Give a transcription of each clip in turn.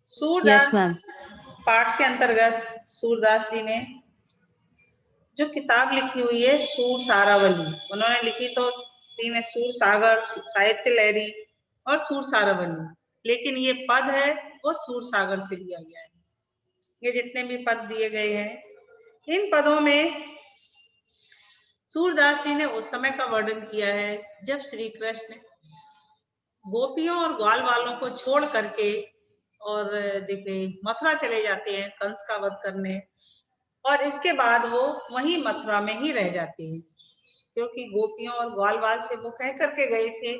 Yes Surdas ma'am. पाठ के अंतर्गत सूरदास जी ने जो किताब लिखी हुई है सूर सारावली, उन्होंने लिखी तो तीन है, सूर सागर, साहित्य लहरी और सूर सारावली, लेकिन ये पद है वो सूर सागर से लिया गया है। ये जितने भी पद दिए गए हैं इन पदों में सूरदास जी ने उस समय का वर्णन किया है जब श्री कृष्ण गोपियों और ग्वाल वालों को छोड़ करके और देखिए मथुरा चले जाते हैं कंस का वध करने, और इसके बाद वो वहीं मथुरा में ही रह जाते हैं, क्योंकि गोपियों और ग्वाल वाल से वो कह करके गए थे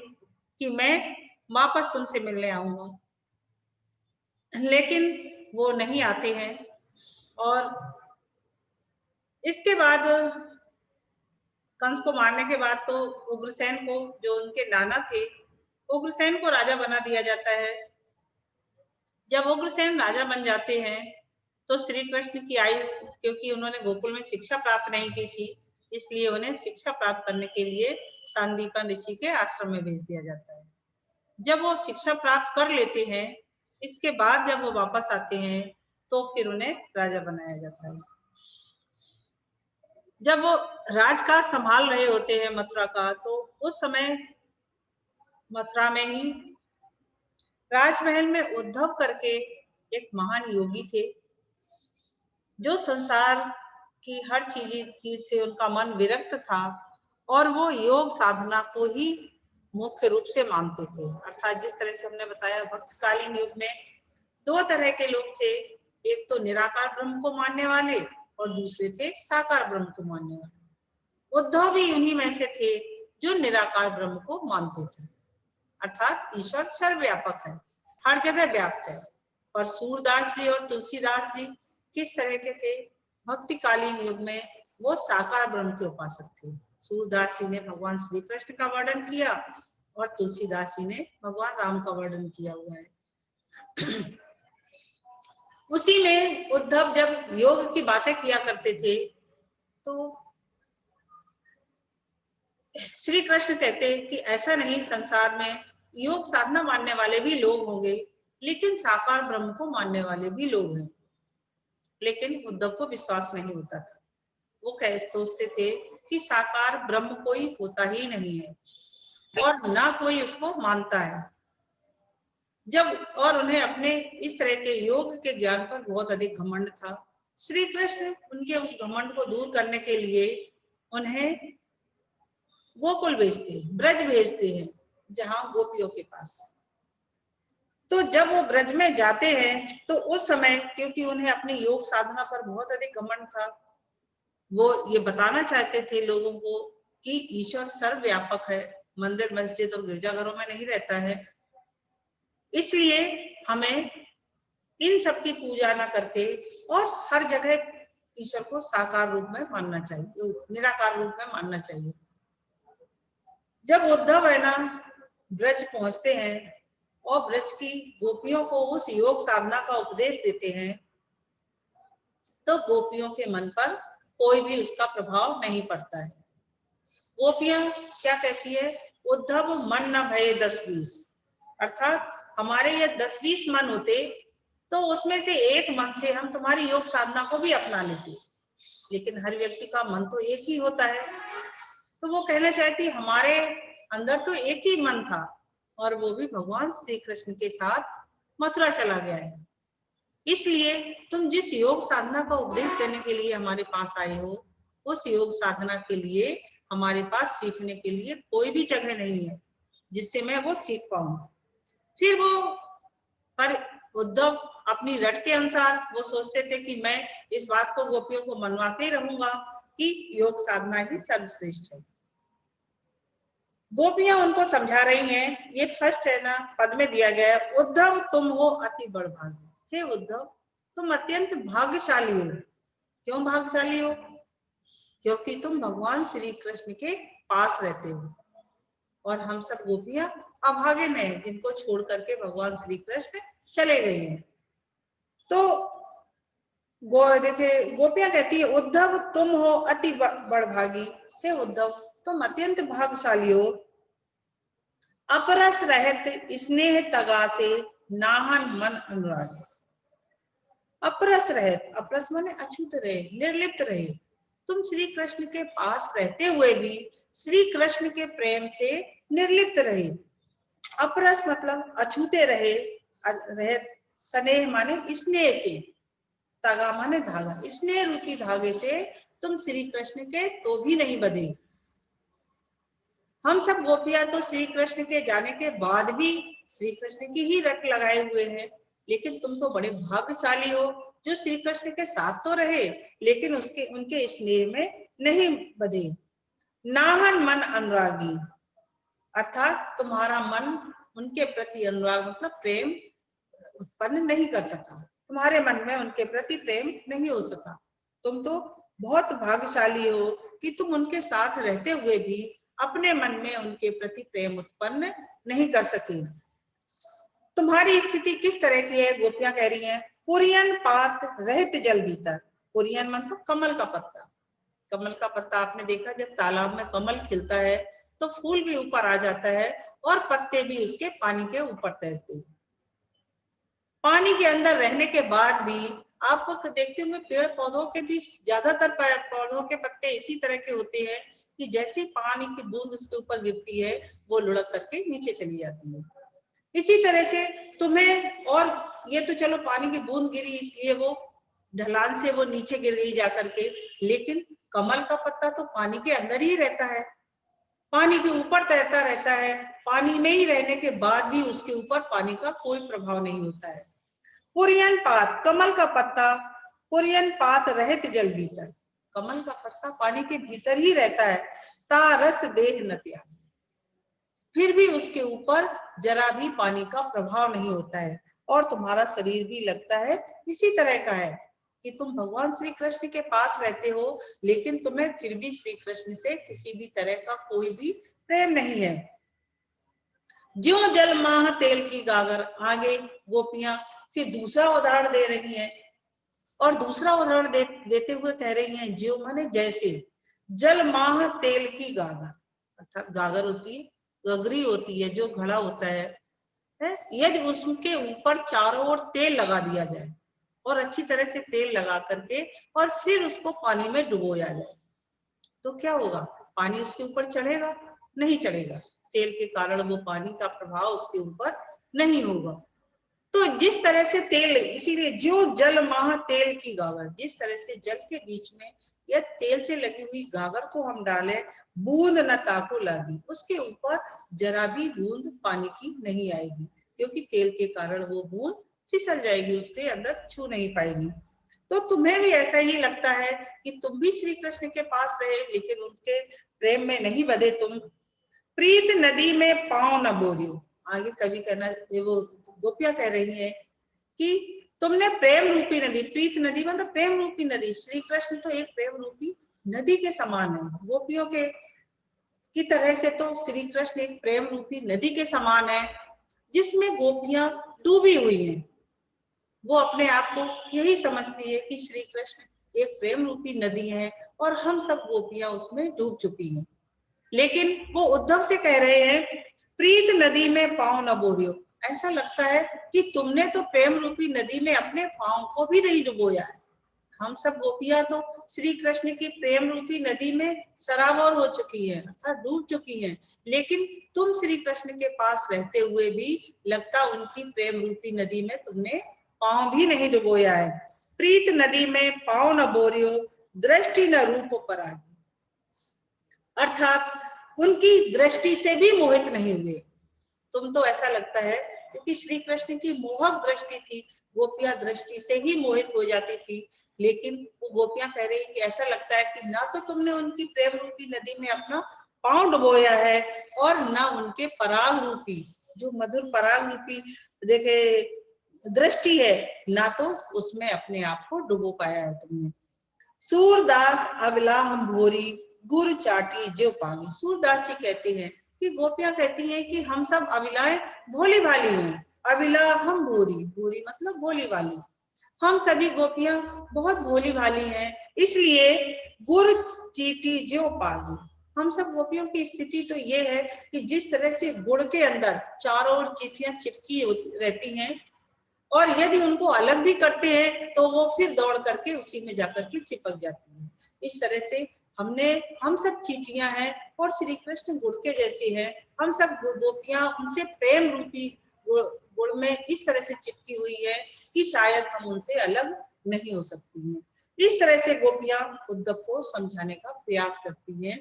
कि मैं वापस तुमसे मिलने आऊंगा, लेकिन वो नहीं आते हैं। और इसके बाद कंस को मारने के बाद तो उग्रसेन को, जो उनके नाना थे, उग्रसेन को राजा बना दिया जाता है। जब उग्रसेन राजा बन जाते हैं तो श्री कृष्ण की आयु, क्योंकि उन्होंने गोकुल में शिक्षा प्राप्त नहीं की थी, इसलिए उन्हें शिक्षा प्राप्त करने के लिए सांदीपन ऋषि के आश्रम में भेज दिया जाता है। जब वो शिक्षा प्राप्त कर लेते हैं, इसके बाद जब वो वापस आते हैं तो फिर उन्हें राजा बनाया जाता है। जब वो राजकाज संभाल रहे होते हैं मथुरा का, तो उस समय मथुरा में ही राजमहल में उद्धव करके एक महान योगी थे, जो संसार की हर चीज से उनका मन विरक्त था और वो योग साधना को ही मुख्य रूप से मानते थे। अर्थात जिस तरह से हमने बताया भक्तकालीन युग में दो तरह के लोग थे, एक तो निराकार ब्रह्म को मानने वाले और दूसरे थे साकार ब्रह्म को मानने वाले। उद्धव भी उन्हीं में से थे जो निराकार ब्रह्म को मानते थे, अर्थात ईश्वर सर्वव्यापक है, हर जगह व्याप्त है। और सूरदास जी और तुलसीदास जी किस तरह के थे? भक्तिकालीन युग में वो साकार ब्रह्म के उपासक थे। सूरदास जी ने भगवान श्री कृष्ण का वर्णन किया और तुलसीदास जी ने भगवान राम का वर्णन किया हुआ है। उसी में उद्धव जब योग की बातें किया करते थे तो श्री कृष्ण कहते हैं कि ऐसा नहीं, संसार में योग साधना मानने वाले भी लोग होंगे, लेकिन साकार ब्रह्म को मानने वाले भी लोग हैं। लेकिन उद्धव को विश्वास नहीं होता था, वो कह सोचते थे कि साकार ब्रह्म कोई होता ही नहीं है और ना कोई उसको मानता है। जब और उन्हें अपने इस तरह के योग के ज्ञान पर बहुत अधिक घमंड था। श्री कृष्ण उनके उस घमंड को दूर करने के लिए उन्हें गोकुल भेजते हैं, ब्रज भेजते हैं, जहां गोपियों के पास। तो जब वो ब्रज में जाते हैं तो उस समय, क्योंकि उन्हें अपनी योग साधना पर बहुत अधिक घमंड था, वो ये बताना चाहते थे लोगों को कि ईश्वर सर्वव्यापक है, मंदिर मस्जिद और गिरजाघरों में नहीं रहता है, इसलिए हमें इन सब की पूजा ना करके और हर जगह ईश्वर को साकार रूप में मानना चाहिए, निराकार रूप में मानना चाहिए। जब उद्धव है ना ब्रज पहुंचते हैं और ब्रज की गोपियों को उस योग साधना का उपदेश देते हैं, तो गोपियों के मन पर कोई भी उसका प्रभाव नहीं पड़ता है। गोपियां क्या कहती है? उद्धव मन न भये 10-20, अर्थात हमारे ये 10-20 मन होते तो उसमें से एक मन से हम तुम्हारी योग साधना को भी अपना लेते, लेकिन हर व्यक्ति का मन तो एक ही होता है। तो वो कहना चाहती हमारे अंदर तो एक ही मन था और वो भी भगवान श्री कृष्ण के साथ मथुरा चला गया है, इसलिए तुम जिस योग साधना का उपदेश देने के लिए हमारे पास आए हो, उस योग साधना के लिए हमारे पास सीखने के लिए कोई भी जगह नहीं है जिससे मैं वो सीख पाऊं। फिर वो पर उद्धव अपनी रट के अनुसार वो सोचते थे कि मैं इस बात को गोपियों को मनवाते ही रहूंगा कि योग साधना ही सर्वश्रेष्ठ है। गोपियां उनको समझा रही हैं, ये फर्स्ट है ना पद में दिया गया है, उद्धव तुम हो अति बड़भागी। हे उद्धव, तुम अत्यंत भाग्यशाली हो। क्यों भाग्यशाली हो? क्योंकि तुम भगवान श्री कृष्ण के पास रहते हो और हम सब गोपियां अभागे में हैं, जिनको छोड़ करके भगवान श्री कृष्ण चले गए हैं। तो देखिए गोपियां कहती है उद्धव तुम हो अति बड़भागी। हे उद्धव, तुम अत्यंत भाग्यशाली हो। अपरस रहत स्नेह तगा से नाहन मन अनुराग। अपरस रहे, अपरस माने अछूत रहे, निर्लिप्त रहे। तुम श्री कृष्ण के पास रहते हुए भी श्री कृष्ण के प्रेम से निर्लिप्त रहे। अपरस मतलब अछूते रहे, रहे स्नेह माने स्नेह से, तागा माने धागा, स्नेह रूपी धागे से तुम श्री कृष्ण के तो भी नहीं बंधे। हम सब गोपियां तो श्री कृष्ण के जाने के बाद भी श्री कृष्ण की ही रट लगाए हुए हैं, लेकिन तुम तो बड़े भाग्यशाली हो जो श्री कृष्ण के साथ तो रहे लेकिन उसके उनके स्नेह में नहीं बंधे। नाहन मन अनुरागी, अर्थात तुम्हारा मन उनके प्रति अनुराग मतलब प्रेम उत्पन्न नहीं कर सका, तुम्हारे मन में उनके प्रति प्रेम नहीं हो सका। तुम तो बहुत भाग्यशाली हो कि तुम उनके साथ रहते हुए भी अपने मन में उनके प्रति प्रेम उत्पन्न नहीं कर सके। तुम्हारी स्थिति किस तरह की है? गोपियां कह रही हैं, पुरियन पात रहित जल भीतर। पुरियन मतलब कमल का पत्ता। कमल का पत्ता आपने देखा, जब तालाब में कमल खिलता है तो फूल भी ऊपर आ जाता है और पत्ते भी उसके पानी के ऊपर तैरते हैं। पानी के अंदर रहने के बाद भी आप देखते होंगे पेड़ पौधों के भी ज्यादातर पौधों के पत्ते इसी तरह के होते हैं कि जैसे पानी की बूंद उसके ऊपर गिरती है वो लुढ़क करके नीचे चली जाती है। इसी तरह से तुम्हें, और ये तो चलो पानी की बूंद गिरी इसलिए वो ढलान से वो नीचे गिर गई जाकर के, लेकिन कमल का पत्ता तो पानी के अंदर ही रहता है, पानी के ऊपर तैरता रहता है। पानी में ही रहने के बाद भी उसके ऊपर पानी का कोई प्रभाव नहीं होता है। पुरियन पात, कमल का पत्ता, पुरियन पात रहित जल भीतर, कमल का पत्ता पानी के भीतर ही रहता है। तारस देह न त्याग, फिर भी उसके ऊपर जरा भी पानी का प्रभाव नहीं होता है और तुम्हारा शरीर भी लगता है इसी तरह का है कि तुम भगवान श्री कृष्ण के पास रहते हो लेकिन तुम्हें फिर भी श्री कृष्ण से किसी भी तरह का कोई भी प्रेम नहीं है। ज्यों जल माह तेल की गागर, आगे गोपियां फिर दूसरा उदाहरण दे रही हैं और दूसरा उदाहरण देते हुए कह रही हैं, ज्यों माने जैसे, जल माह तेल की गागर, अर्थात गागर होती है, गगरी होती है जो घड़ा होता है, यदि उसके ऊपर चारों ओर तेल लगा दिया जाए और अच्छी तरह से तेल लगा करके और फिर उसको पानी में डुबोया जाए तो क्या होगा? पानी उसके ऊपर चढ़ेगा? नहीं चढ़ेगा, तेल के कारण वो पानी का प्रभाव उसके ऊपर नहीं होगा। तो जिस तरह से तेल, इसीलिए जो जल माह तेल की गागर, जिस तरह से जल के बीच में या तेल से लगी हुई गागर को हम डालें, बूंद न ताको लागी, उसके ऊपर जरा भी बूंद पानी की नहीं आएगी क्योंकि तेल के कारण वो बूंद फिसल जाएगी, उसके अंदर छू नहीं पाएगी। तो तुम्हें भी ऐसा ही लगता है कि तुम भी श्री कृष्ण के पास रहे लेकिन उनके प्रेम में नहीं बंधे तुम। प्रीत नदी में पांव न बोरियो, आगे कवि कहना, वो गोपियां कह रही है कि तुमने प्रेम रूपी नदी, प्रीत नदी मतलब प्रेम रूपी नदी, श्री कृष्ण तो एक प्रेम रूपी नदी के समान है, गोपियों के की तरह से तो श्री कृष्ण एक प्रेम रूपी नदी के समान है जिसमें गोपियां डूबी हुई हैं। वो अपने आप को यही समझती है कि श्री कृष्ण एक प्रेम रूपी नदी है और हम सब गोपियां उसमें डूब चुकी हैं। लेकिन वो उद्धव से कह रहे हैं, प्रीत नदी में पांव न बोरियो, ऐसा लगता है कि तुमने तो प्रेम रूपी नदी में अपने पांव को भी नहीं डुबोया है। हम सब गोपियां तो श्री कृष्ण की प्रेम रूपी नदी में सराबोर हो चुकी है, अर्थात डूब चुकी हैं, लेकिन तुम श्री कृष्ण के पास रहते हुए भी लगता उनकी प्रेम रूपी नदी में तुमने पांव भी नहीं डुबोया है। प्रीत नदी में पांव न बोरियो, दृष्टि न रूप पर आगी, अर्थात उनकी दृष्टि से भी मोहित नहीं हुए तुम। तो ऐसा लगता है क्योंकि श्री कृष्ण की मोहक दृष्टि थी, गोपियां दृष्टि से ही मोहित हो जाती थी, लेकिन वो गोपियां कह रही कि ऐसा लगता है कि ना तो तुमने उनकी प्रेम रूपी नदी में अपना पांव डुबोया है और ना उनके पराग रूपी, जो मधुर पराग रूपी देखे दृष्टि है, ना तो उसमें अपने आप को डुबो पाया है तुमने। सूरदास अबला हम भोरी, गुर चाटी जो पागी, सूरदास जी कहते हैं कि गोपियां कहती हैं कि हम सब अबिलाएं भोली भाली हैं, अबिला हम भोरी, भोरी मतलब भोली वाली, हम सभी गोपियां बहुत भोली भाली हैं, इसलिए गुर चीटी जो पागी, हम सब गोपियों की स्थिति तो ये है कि जिस तरह से गुड़ के अंदर चारों ओर चीटियां चिपकी रहती हैं, और यदि उनको अलग भी करते हैं तो वो फिर दौड़ करके उसी में जाकर के चिपक जाती है। इस तरह से हम सब चींटियां हैं और श्री कृष्ण गुड़ के जैसे हैं। हम सब गोपियां उनसे प्रेम रूपी गुड़ में इस तरह से चिपकी हुई है कि शायद हम उनसे अलग नहीं हो सकती हैं। इस तरह से गोपियां उद्धव को समझाने का प्रयास करती हैं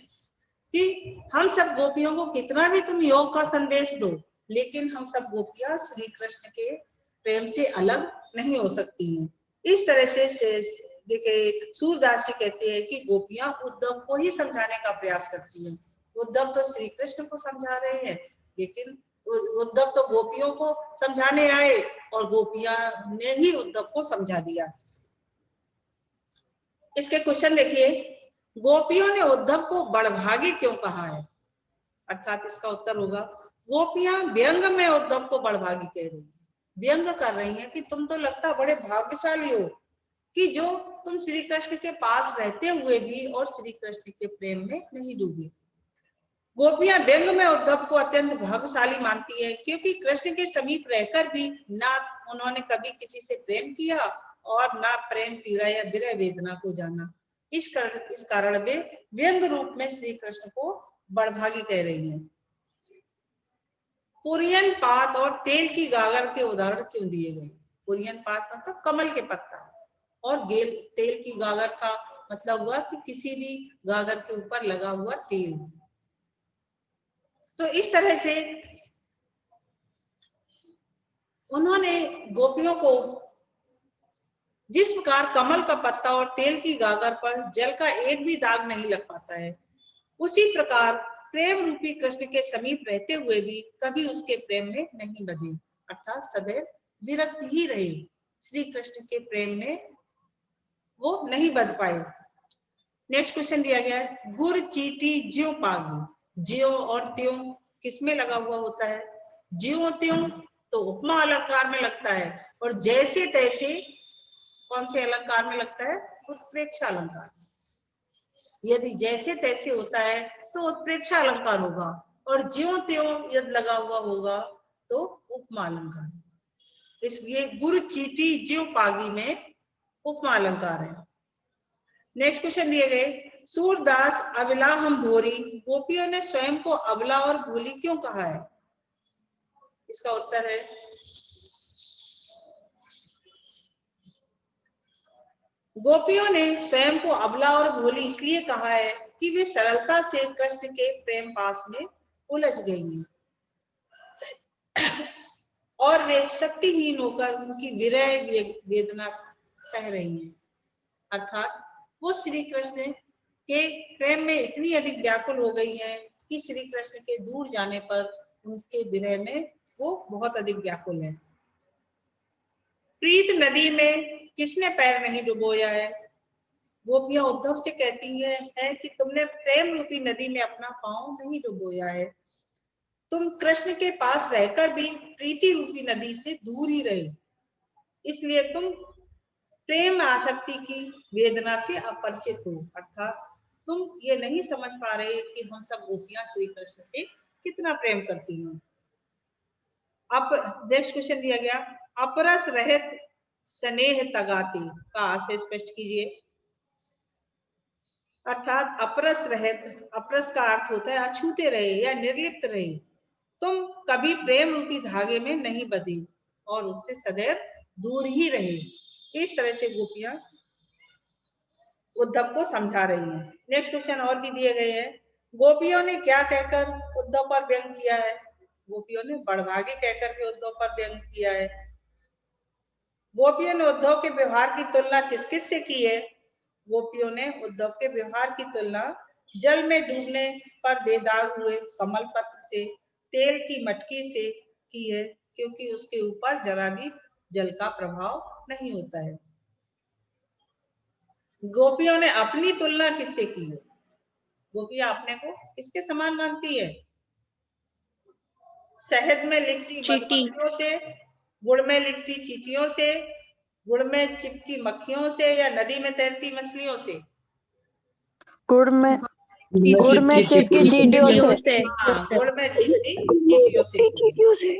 कि हम सब गोपियों को कितना भी तुम योग का संदेश दो, लेकिन हम सब गोपियां श्री कृष्ण के प्रेम से अलग नहीं हो सकती हैं। इस तरह से देखिए सूरदास जी कहते हैं कि गोपियां उद्धव को ही समझाने का प्रयास करती हैं। उद्धव तो श्री कृष्ण को समझा रहे हैं, लेकिन उद्धव तो गोपियों को समझाने आए और गोपियां ने ही उद्धव को समझा दिया। इसके क्वेश्चन देखिए, गोपियों ने उद्धव को बड़भागी क्यों कहा है? अर्थात इसका उत्तर होगा, गोपियां व्यंग में उद्धव को बड़भागी कह रही है, व्यंग कर रही हैं कि तुम तो लगता बड़े भाग्यशाली हो कि जो तुम श्री कृष्ण के पास रहते हुए भी और श्री कृष्ण के प्रेम में नहीं डूबे। गोपियां व्यंग में उद्धव को अत्यंत भाग्यशाली मानती है, क्योंकि कृष्ण के समीप रहकर भी ना उन्होंने कभी किसी से प्रेम किया और ना प्रेम पीड़ा या विरह वेदना को जाना। इस कारण वे व्यंग रूप में श्री कृष्ण को बड़भागी कह रही हैं। कुरियन पात और तेल की गागर के उदाहरण क्यों दिए गए? कुरियन पात मतलब कमल के पत्ता और तेल की गागर का मतलब हुआ कि किसी भी गागर के ऊपर लगा हुआ तेल। तो इस तरह से उन्होंने गोपियों को जिस प्रकार कमल का पत्ता और तेल की गागर पर जल का एक भी दाग नहीं लग पाता है, उसी प्रकार प्रेम रूपी कृष्ण के समीप रहते हुए भी कभी उसके प्रेम में नहीं बंधे, अर्थात सदैव विरक्त ही रहे। श्री कृष्ण के प्रेम में वो नहीं बंध पाए। नेक्स्ट क्वेश्चन दिया गया है, गुर चीटी ज्यों पागी। ज्यों और त्यों किसमें लगा हुआ होता है? ज्यों त्यों तो उपमा अलंकार में लगता है, और जैसे तैसे कौन से अलंकार में लगता है? उत्प्रेक्षा अलंकार। यदि जैसे तैसे होता है तो उत्प्रेक्षा अलंकार होगा, और ज्यों त्यों यदि लगा हुआ होगा तो उपमा अलंकार। इसलिए गुर चीटी ज्यों पागी में उपमा अलंकार है। नेक्स्ट क्वेश्चन दिए गए, सूरदास अबला हम भोरी, गोपियों ने स्वयं को अबला और भोली क्यों कहा है? इसका उत्तर है, गोपियों ने स्वयं को अबला और भोली इसलिए कहा है कि वे सरलता से कृष्ण के प्रेम पास में उलझ गई हैं और वे शक्तिहीन होकर उनकी विरह वेदना सह रही हैं। अर्थात वो श्री कृष्ण के प्रेम में इतनी अधिक व्याकुल हो गई है कि श्री कृष्ण के दूर जाने पर उनके विरह में वो बहुत अधिक व्याकुल है। प्रीत नदी में किसने पैर नहीं डुबोया है? गोपियां उद्धव से कहती है कि तुमने प्रेम रूपी नदी में अपना पांव नहीं डुबोया है। तुम कृष्ण के पास रहकर भी प्रीति रूपी नदी से दूर ही रहे, इसलिए तुम प्रेम आसक्ति की वेदना से अपरिचित हो। अर्थात तुम ये नहीं समझ पा रहे कि हम सब गोपियां श्री कृष्ण से कितना प्रेम करती हैं। अब नेक्स्ट क्वेश्चन दिया गया, अपरस रहित स्नेह तगाते का आशय स्पष्ट कीजिए। अर्थात अपरस रहित, अपरस का अर्थ होता है अछूते रहे या निर्लिप्त रहे। तुम कभी प्रेम रूपी धागे में नहीं बंधे और उससे सदैव दूर ही रहे। इस तरह से गोपियां उद्धव को समझा रही हैं। नेक्स्ट क्वेश्चन और भी दिए गए हैं, गोपियों ने क्या कहकर उद्धव पर व्यंग किया है? गोपियों ने बड़भागी कहकर के उद्धव पर व्यंग किया है। गोपियों ने उद्धव के व्यवहार की तुलना किस किस से की है? गोपियों ने उद्धव के व्यवहार की तुलना जल में डूबने पर बेदाग हुए कमल पत्र से, तेल की मटकी से की है, क्योंकि उसके ऊपर जरा भी जल का प्रभाव नहीं होता है। गोपियों ने अपनी तुलना किससे की है? गोपियां अपने को किसके समान मानती है? शहद में लिपटी मधुमक्खियों से, गुड़ में लिपटी चींटियों से, गुड़ में चिपकी मक्खियों से, या नदी में तैरती मछलियों से? गुड़ में चिपकी चींटियों से। हाँ, गुड़ में चिपटी चींटियों से।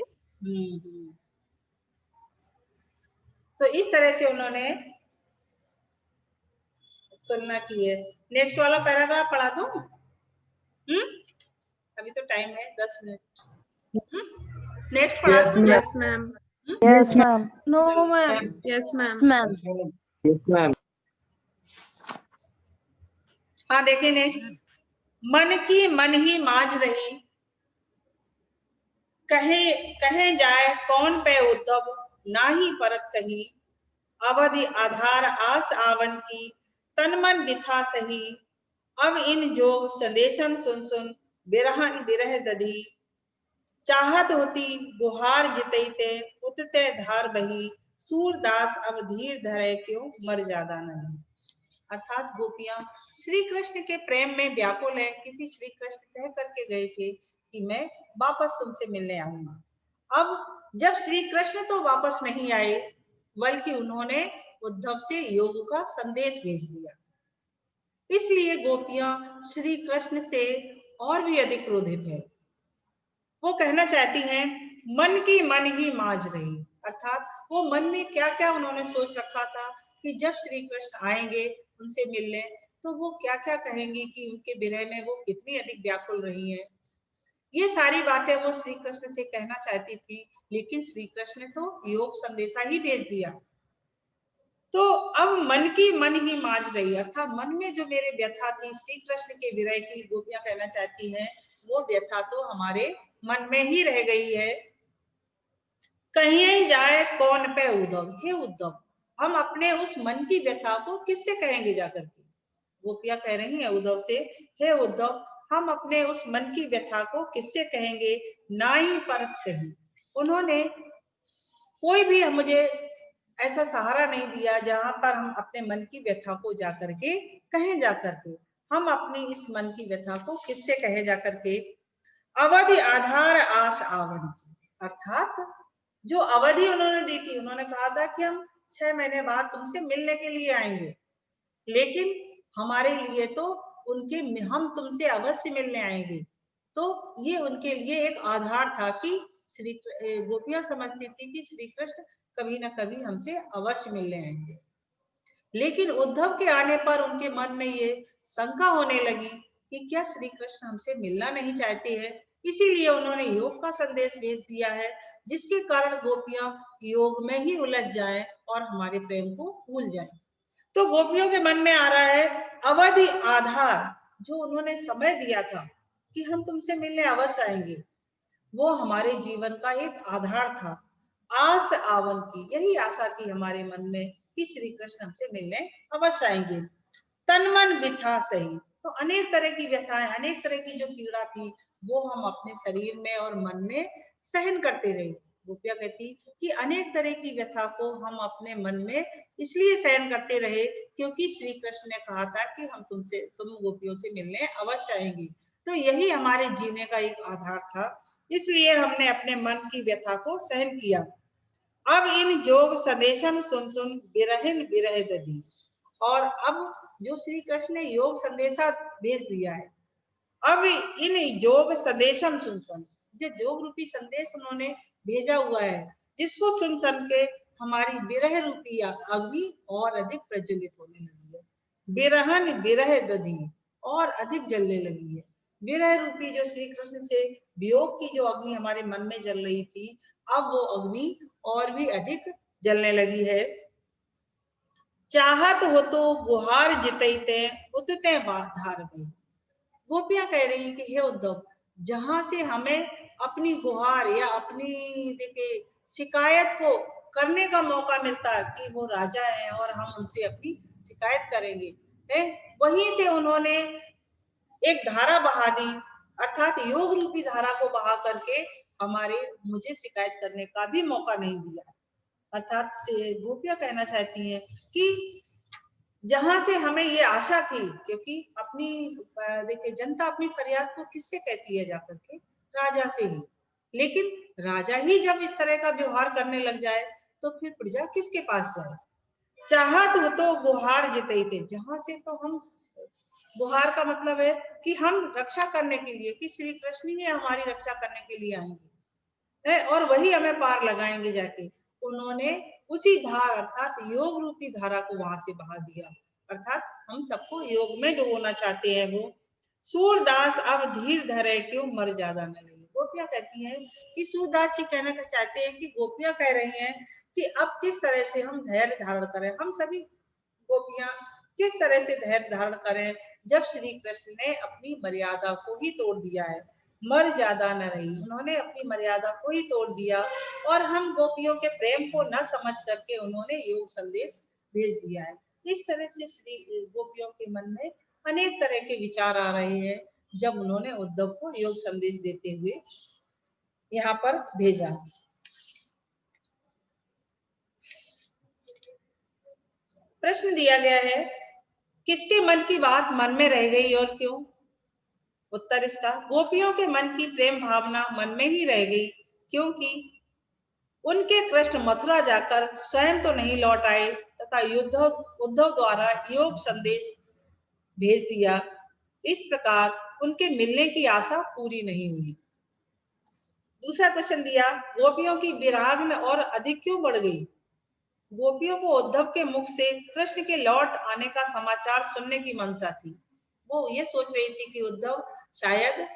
तो इस तरह से उन्होंने तुलना की है। नेक्स्ट वाला पैराग्राफ पढ़ा दूं? अभी तो टाइम है 10 मिनट। नेक्स्ट पढ़ा दूं? Yes, ma'am. Yes ma'am. No, ma'am. Yes, ma'am. Ma'am. Yes, ma'am. हाँ देखिए नेक्स्ट, मन की मन ही माज रही, कहे कहे जाए कौन पे उद्धव, ना ही परत कही, अवधि आधार आस आवन की, तन मन बिथा सही, अब इन जोग संदेशन सुन सुन, बिरहन बिरह दधी, चाहत होती गुहार जितैते, उतते धार बही, सूरदास अब धीर धरे क्यों मर ज्यादा नहीं। अर्थात गोपियां श्री कृष्ण के प्रेम में व्याकुल है, क्योंकि श्री कृष्ण कह करके गए थे कि मैं वापस तुमसे मिलने आऊंगा। अब जब श्री कृष्ण तो वापस नहीं आए, बल्कि उन्होंने उद्धव से योग का संदेश भेज दिया, इसलिए गोपियां श्री कृष्ण से और भी अधिक क्रोधित है। वो कहना चाहती हैं मन की मन ही माज रही, अर्थात वो मन में क्या क्या उन्होंने सोच रखा था कि जब श्री कृष्ण आएंगे उनसे मिलने तो वो क्या क्या कहेंगी, कि उनके विरह में वो कितनी अधिक व्याकुल रही है। ये सारी बातें वो श्री कृष्ण से कहना चाहती थी, लेकिन श्री कृष्ण ने तो योग संदेशा ही भेज दिया। तो अब मन की मन ही माज रही, अर्थात मन में जो मेरे व्यथा थी श्री कृष्ण के विरह की, गोपियां कहना चाहती हैं वो व्यथा तो हमारे मन में ही रह गई है। कहीं जाए कौन पे उद्धव, हे उद्धव हम अपने उस मन की व्यथा को किससे कहेंगे जाकर के। गोपियां कह रही हैं उद्धव से, हे उद्धव हम अपने उस मन की व्यथा को किससे कहेंगे, ना ही परत कही। उन्होंने कोई भी मुझे ऐसा सहारा नहीं दिया जहां पर हम अपने मन की व्यथा को जाकर के कहें, जाकर के हम अपनी इस मन की व्यथा को किससे कहे जाकर के। अवधि आधार आस आवन की, अर्थात जो अवधि उन्होंने दी थी, उन्होंने कहा था कि हम 6 महीने बाद तुमसे मिलने के लिए आएंगे, लेकिन हमारे लिए तो उनके हम तुमसे अवश्य मिलने आएंगे। तो ये उनके लिए एक आधार था कि श्री गोपियां समझती थी कि श्री कृष्ण कभी ना कभी हमसे अवश्य मिलने आएंगे। लेकिन उद्धव के आने पर उनके मन में ये शंका होने लगी कि क्या श्री कृष्ण हमसे मिलना नहीं चाहते हैं, इसीलिए उन्होंने योग का संदेश भेज दिया है, जिसके कारण गोपियां योग में ही उलझ जाएं और हमारे प्रेम को भूल जाएं। तो गोपियों के मन में आ रहा है अवधि आधार, जो उन्होंने समय दिया था कि हम तुमसे मिलने अवश्य आएंगे, वो हमारे जीवन का एक आधार था। आस आवन की, यही आशा थी हमारे मन में कि श्री कृष्ण हमसे मिलने अवश्य आएंगे। तन मन बिथा सही, तो अनेक तरह की व्यथाएं, अनेक तरह की जो पीड़ा थी वो हम अपने शरीर में और मन में सहन करते रहे। गोपियां कहती कि अनेक तरह की व्यथा को हम अपने मन में इसलिए सहन करते रहे क्योंकि श्री कृष्ण ने कहा था कि हम तुम गोपियों से मिलने अवश्य आएंगे। तो यही हमारे जीने का एक आधार था, इसलिए हमने अपने मन की व्यथा को सहन किया। अब इन जोग संदेशम सुन सुन बिरहिन बिरह दधी, और अब जो श्री कृष्ण ने योग संदेशा भेज दिया है, अब इन योग संदेशम सुन सुन, जो योग रूपी संदेश उन्होंने भेजा हुआ है, जिसको सुन सुन के हमारी बिरह रूपी अग्नि और अधिक प्रज्वलित होने लगी है। बिरहन बिरह दधी, और अधिक जलने लगी है। विरह रूपी जो श्री कृष्ण से वियोग की जो अग्नि हमारे मन में जल रही थी, अब वो अग्नि और भी अधिक जलने लगी है। चाहत हो तो गुहार जितैते, उतते धार में। गोपियां कह रही कि हे उद्धव, जहां से हमें अपनी गुहार या अपनी देखिए शिकायत को करने का मौका मिलता कि वो राजा है और हम उनसे अपनी शिकायत करेंगे, है वहीं से उन्होंने एक धारा बहा दी, अर्थात योग रूपी धारा को बहा करके मुझे शिकायत करने का भी मौका नहीं दिया। अर्थात गोपियां कहना चाहती हैं कि जहां से हमें ये आशा थी, क्योंकि अपनी देखिए जनता अपनी फरियाद को किससे कहती है जाकर के, राजा से ही। लेकिन राजा ही जब इस तरह का व्यवहार करने लग जाए तो फिर प्रजा किसके पास जाए। चाहत हो तो गुहार जितैते, जहां से तो हम, गुहार का मतलब है कि हम रक्षा करने के लिए, कि श्री कृष्ण ही हमारी रक्षा करने के लिए आएंगे है और वही हमें पार लगाएंगे जाके। उन्होंने उसी धार अर्थात योग रूपी धारा को वहां से बहा दिया। अर्थात हम सबको योग में डुबोना चाहते हैं वो। सूरदास अब धीर धरे क्यों मर ज्यादा न लगे। गोपियां कहती हैं कि सूरदास जी कहना चाहते हैं कि गोपियां कह रही हैं कि अब किस तरह से हम धैर्य धारण करें, हम सभी गोपियां किस तरह से धैर्य धारण करें जब श्री कृष्ण ने अपनी मर्यादा को ही तोड़ दिया है। मर ज्यादा न रही, उन्होंने अपनी मर्यादा को ही तोड़ दिया और हम गोपियों के प्रेम को न समझ करके उन्होंने योग संदेश भेज दिया है। इस तरह से श्री गोपियों के मन में अनेक तरह के विचार आ रहे हैं जब उन्होंने उद्धव को योग संदेश देते हुए यहाँ पर भेजा। प्रश्न दिया गया है, किसके मन की बात मन में रह गई और क्यों? उत्तर इसका, गोपियों के मन की प्रेम भावना मन में ही रह गई क्योंकि उनके कृष्ण मथुरा जाकर स्वयं तो नहीं लौट आए तथा उद्धव द्वारा योग संदेश भेज दिया। इस प्रकार उनके मिलने की आशा पूरी नहीं हुई। दूसरा क्वेश्चन दिया, गोपियों की विराग और अधिक क्यों बढ़ गई? गोपियों को उद्धव के मुख से कृष्ण के लौट आने का समाचार सुनने की मनसा थी। वो ये सोच रही थी कि उद्धव शायद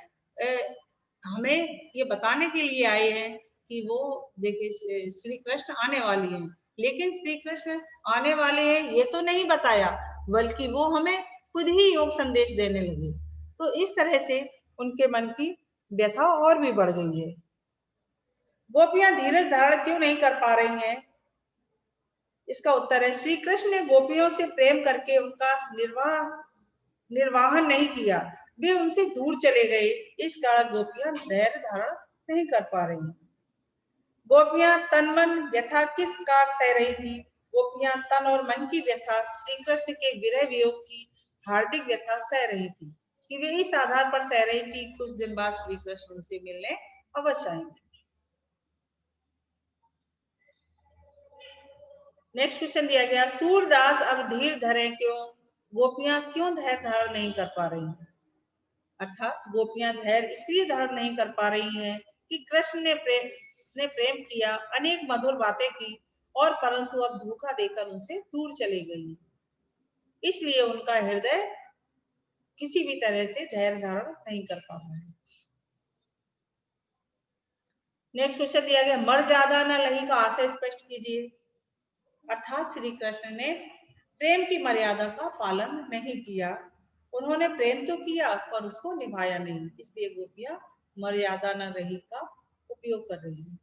हमें ये बताने के लिए आए हैं कि वो देखिए श्री कृष्ण आने वाली हैं, लेकिन श्री कृष्ण आने वाले हैं ये तो नहीं बताया, बल्कि वो हमें खुद ही योग संदेश देने लगे। तो इस तरह से उनके मन की व्यथा और भी बढ़ गई है। गोपियां धीरज धारण क्यों नहीं कर पा रही हैं? इसका उत्तर है, श्री कृष्ण ने गोपियों से प्रेम करके उनका निर्वाहन नहीं किया, वे उनसे दूर चले गए। इस कारण गोपियां धैर्य धारण नहीं कर पा रही। गोपियां तन मन व्यथा किस प्रकार सह रही थी? गोपियां तन और मन की व्यथा श्री कृष्ण के विरह वियोग की हार्दिक व्यथा सह रही थी कि वे इस आधार पर सह रही थी कुछ दिन बाद श्री कृष्ण उनसे मिलने अवश्य आएंगे। नेक्स्ट क्वेश्चन दिया गया, सूरदास अब धीर धरे क्यों? गोपियां क्यों धैर्य धारण नहीं कर पा रही हैं? अर्थात गोपियां धैर्य इसलिए धारण नहीं कर पा रही हैं कि कृष्ण ने प्रेम किया, अनेक मधुर बातें की और परंतु अब धोखा देकर उनसे दूर चली गई, इसलिए उनका हृदय किसी भी तरह से धैर्य धारण नहीं कर पा रहा है। नेक्स्ट क्वेश्चन दिया गया, मर ज्यादा न लही का आशय स्पष्ट कीजिए। अर्थात श्री कृष्ण ने प्रेम की मर्यादा का पालन नहीं किया, उन्होंने प्रेम तो किया पर उसको निभाया नहीं, इसलिए गोपियां मर्यादा न रही का उपयोग कर रही है।